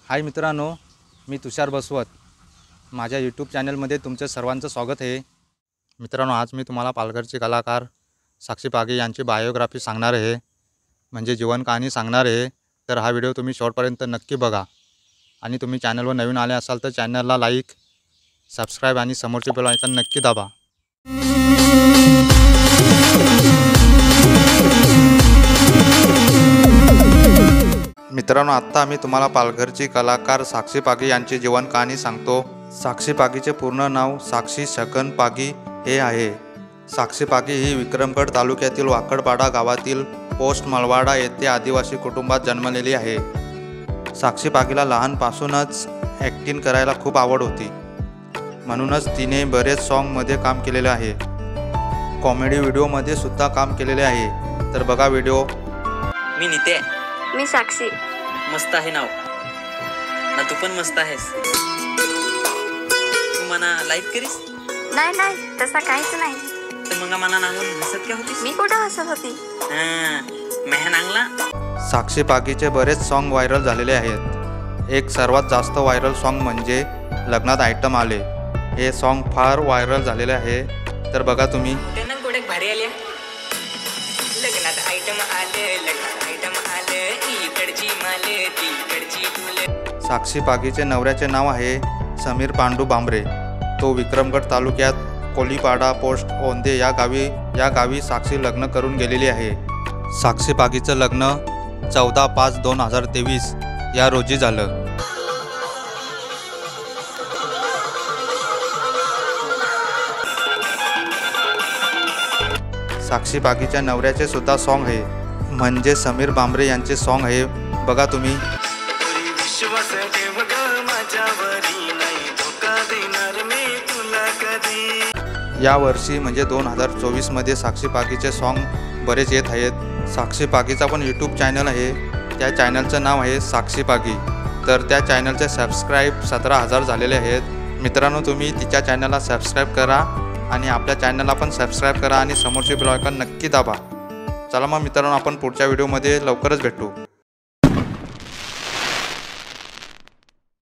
हाय मित्रांनो, मी तुषार बसवत माझ्या यूट्यूब चॅनलमध्ये तुमचं सर्वांचं स्वागत आहे। मित्रांनो, आज मी तुम्हाला पालघरचे कलाकार साक्षी पागे यांची बायोग्राफी सांगणार आहे, म्हणजे जीवन कहाणी सांगणार आहे। तर हा व्हिडिओ तुम्ही शेवटपर्यंत नक्की बघा आणि तुम्ही चॅनलवर नवीन आले असाल तर चॅनलला लाईक, सबस्क्राईब आणि समोरचे बेल आयकॉन नक्की दाबा। मित्रांनो, आत्ता आम्ही तुम्हाला पालघरची कलाकार साक्षी पागे यांची जीवन कहाणी सांगतो। साक्षी पागीचे पूर्ण नाव साक्षी छगन पागी हे आहे। साक्षी पागी ही विक्रमगड तालुक्यातील वाकडपाडा गावातील पोस्ट मलवाडा येथे आदिवासी कुटुंबात जन्मलेली आहे। साक्षी पागीला लहानपासूनच ॲक्टिंग करायला खूप आवड होती, म्हणूनच तिने बरेच सॉन्गमध्ये काम केलेले आहे। कॉमेडी व्हिडिओमध्ये सुद्धा काम केलेले आहे। तर बघा व्हिडिओ। मी निते, मी साक्षी। मस्त आहे नाव ना, तू पण मस्त आहेस। तू मना लाईक करीस? नाही नाही, तसा काहीच नाही। तर मग मना नांगून हसत का होतीस? मी कुठं हसत होती? मेह नांगला। साक्षी पागीचे बरेच सॉन्ग व्हायरल झालेले आहेत। एक सर्वात जास्त व्हायरल सॉन्ग म्हणजे लग्नात आयटम आले, हे सॉन्ग फार व्हायरल झालेले आहे। तर बघा तुम्ही। त्यांना गोड्यात भारी आल्या, लग्नात आयटम आले, लग्नात आयटम आले, इकडची माले तिकडची फुले। साक्षी पागीचे नवऱ्याचे नाव आहे समीर पांडू बांबरे। तो विक्रमगड तालुक्यात कोलीपाडा पोस्ट ओंदे या गावी साक्षी लग्न करून गेलेली आहे। साक्षी पागीचं लग्न 14/5/2023 या रोजी झालं। साक्षी पागीच्या नवऱ्याचे सुद्धा सॉन्ग आहे, म्हणजे समीर बांबरे यांचे सॉन्ग आहे। बघा तुम्ही। या वर्षी म्हणजे 2024 मध्ये साक्षी पागीचे सॉन्ग बरेच येत आहेत। साक्षी पागीचा पण यूट्यूब चॅनल आहे, त्या चॅनलचं नाव आहे साक्षी पागी। तर त्या चॅनलचे सबस्क्राईब 17,000 झालेले आहेत। मित्रांनो, तुम्ही तिच्या चॅनलला सबस्क्राईब करा आणि आपल्या चॅनलला पण सबस्क्राईब करा आणि समोरचे बेल आयकॉन नक्की दाबा। चला मग मित्रांनो, आपण पुढच्या व्हिडिओमध्ये लवकरच भेटू।